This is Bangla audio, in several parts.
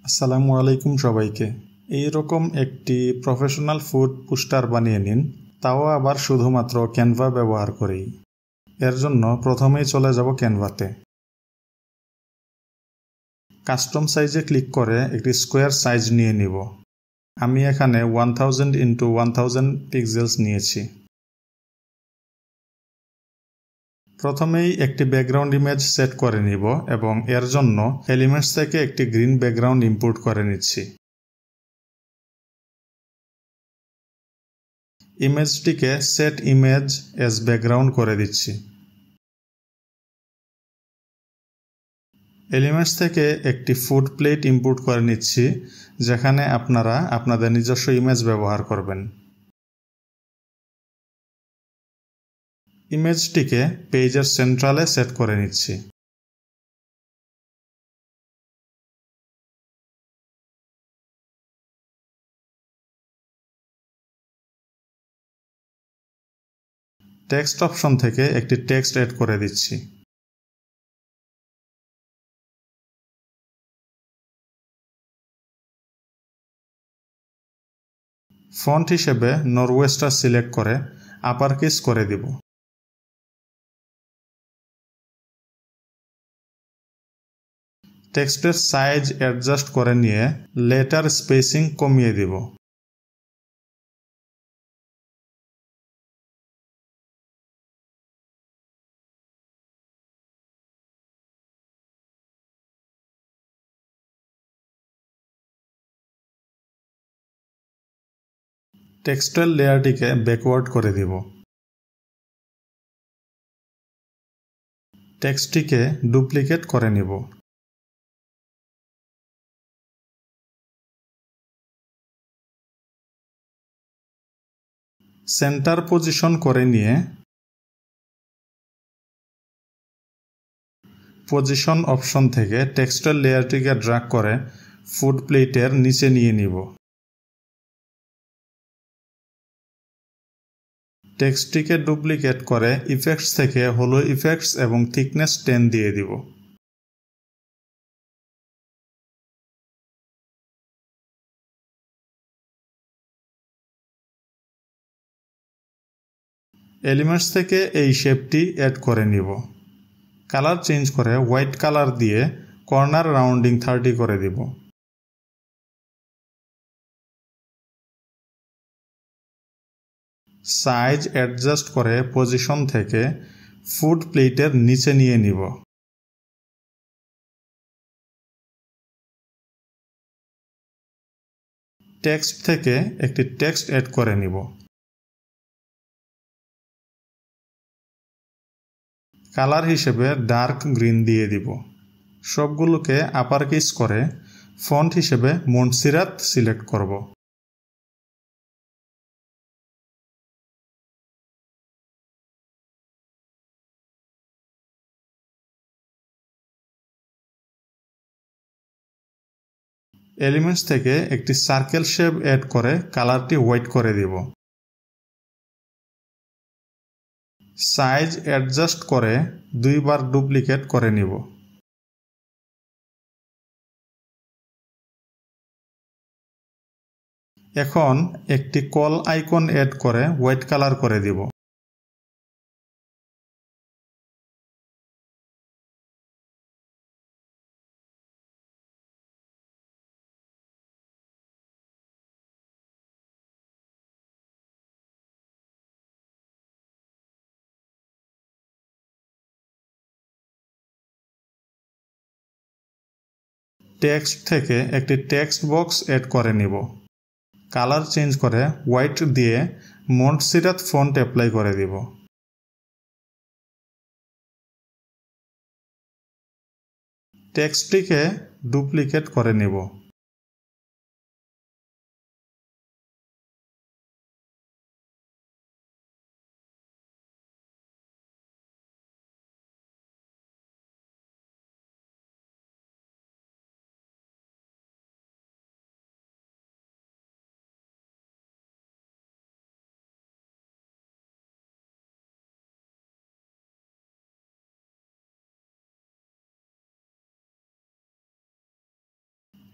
আসসালামু আলাইকুম সবাইকে। এইরকম একটি প্রফেশনাল ফুড পোস্টার বানিয়ে নিন, তাও আবার শুধুমাত্র ক্যানভা ব্যবহার করেই। এর জন্য প্রথমেই চলে যাব ক্যানভাতে। কাস্টম সাইজে ক্লিক করে একটি স্কোয়ার সাইজ নিয়ে নিব। আমি এখানে 1000 ইন্টু 1000 পিক্সেলস নিয়েছি। প্রথমেই একটি ব্যাকগ্রাউন্ড ইমেজ সেট করে নিব এবং এর জন্য এলিমেন্টস থেকে একটি গ্রিন ব্যাকগ্রাউন্ড ইম্পোর্ট করে নিচ্ছি। ইমেজটিকে সেট ইমেজ এজ ব্যাকগ্রাউন্ড করে দিচ্ছি। এলিমেন্টস থেকে একটি ফুড প্লেট ইম্পোর্ট করে নিচ্ছি, যেখানে আপনারা আপনাদের নিজস্ব ইমেজ ব্যবহার করবেন। ইমেজটিকে পেজের সেন্ট্রালে সেট করে নিচ্ছি। টেক্সট অপশন থেকে একটি টেক্সট এড করে দিচ্ছি। ফন্ট হিসেবে নরওয়েস্টার সিলেক্ট করে আপার কেস করে দিব। টেক্সটের সাইজ অ্যাডজাস্ট করে নিয়ে লেটার স্পেসিং কমিয়ে দিব। টেক্সটের লেয়ারটিকে ব্যাকওয়ার্ড করে দিব। টেক্সটটিকে ডুপ্লিকেট করে নিব। সেন্টার পজিশন করে নিয়ে পজিশন অপশন থেকে টেক্সটের লেয়ারটিকে ড্র্যাগ করে ফুড প্লেটের নিচে নিয়ে নিব। টেক্সটটিকে ডুপ্লিকেট করে ইফেক্টস থেকে হলো ইফেক্টস এবং থিকনেস 10 দিয়ে দিব। এলিমেন্টস থেকে এই শেপটি অ্যাড করে নিব। কালার চেঞ্জ করে হোয়াইট কালার দিয়ে কর্নার রাউন্ডিং 30 করে দিব। সাইজ অ্যাডজাস্ট করে পজিশন থেকে ফুড প্লেটের নিচে নিয়ে নিব। টেক্সট থেকে একটি টেক্সট অ্যাড করে নিব। কালার হিসেবে ডার্ক গ্রিন দিয়ে দিব। সবগুলোকে আপার কেস করে ফন্ট হিসেবে মন্টসিরাত সিলেক্ট করব। এলিমেন্টস থেকে একটি সার্কেল শেপ অ্যাড করে কালারটি হোয়াইট করে দিব। সাইজ অ্যাডজাস্ট করে দুইবার ডুপ্লিকেট করে নিব। এখন একটি কল আইকন অ্যাড করে হোয়াইট কালার করে দিব। টেক্সট থেকে একটি টেক্সট বক্স অ্যাড করে নিব। কালার চেঞ্জ করে হোয়াইট দিয়ে মন্টসিরাত ফন্ট অ্যাপ্লাই করে দিব। টেক্সটটিকে ডুপ্লিকেট করে নিব।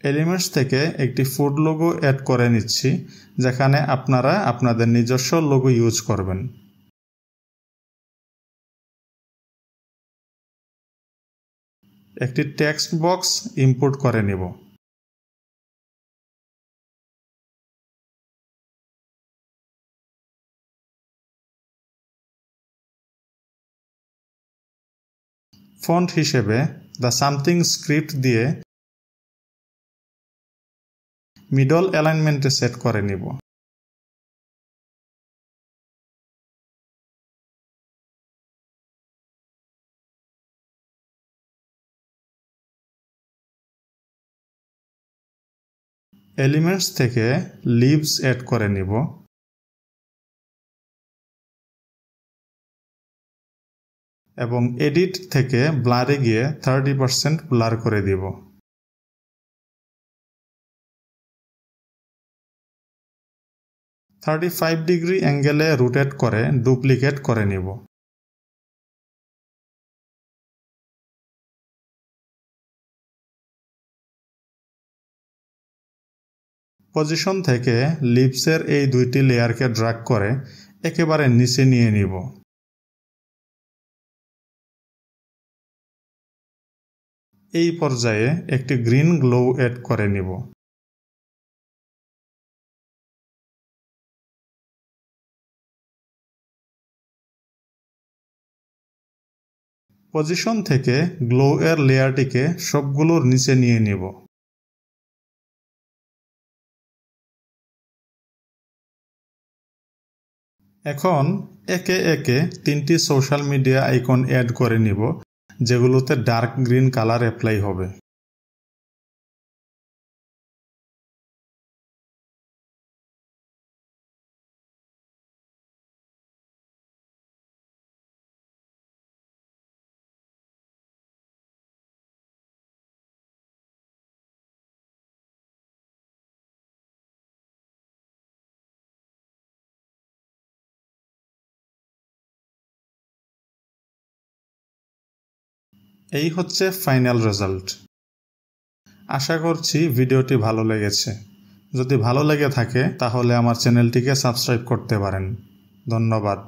এলিমেন্টস থেকে একটি ফুড লোগো অ্যাড করে নিচ্ছি, যেখানে আপনারা আপনাদের নিজস্ব লোগো ইউজ করবেন। একটি টেক্সট বক্স ইম্পোর্ট করে নিব। ফন্ট হিসেবে দ্য সামথিং স্ক্রিপ্ট দিয়ে মিডল অ্যালাইনমেন্টে সেট করে নিব। এলিমেন্টস থেকে লিভস অ্যাড করে নিব। এবং এডিট থেকে ব্লারে গিয়ে 30% ব্লার করে দিব। থার্টি 35 ডিগ্রি অ্যাঙ্গেলে রোটেট করে ডুপ্লিকেট করে নিব। পজিশন থেকে লিভসের এই দুইটি লেয়ারকে ড্র্যাগ করে একেবারে নিচে নিয়ে নিব। এই পর্যায়ে একটি গ্রিন গ্লো অ্যাড করে নিব। পজিশন থেকে গ্লো এর লেয়ারটিকে সবগুলোর নিচে নিয়ে নিব। এখন একে একে 3টি সোশ্যাল মিডিয়া আইকন অ্যাড করে নিব, যেগুলোতে ডার্ক গ্রিন কালার অ্যাপ্লাই হবে। এই হচ্ছে ফাইনাল রেজাল্ট। আশা করছি ভিডিওটি ভালো লেগেছে। যদি ভালো লেগে থাকে তাহলে আমার চ্যানেলটিকে সাবস্ক্রাইব করতে পারেন। ধন্যবাদ।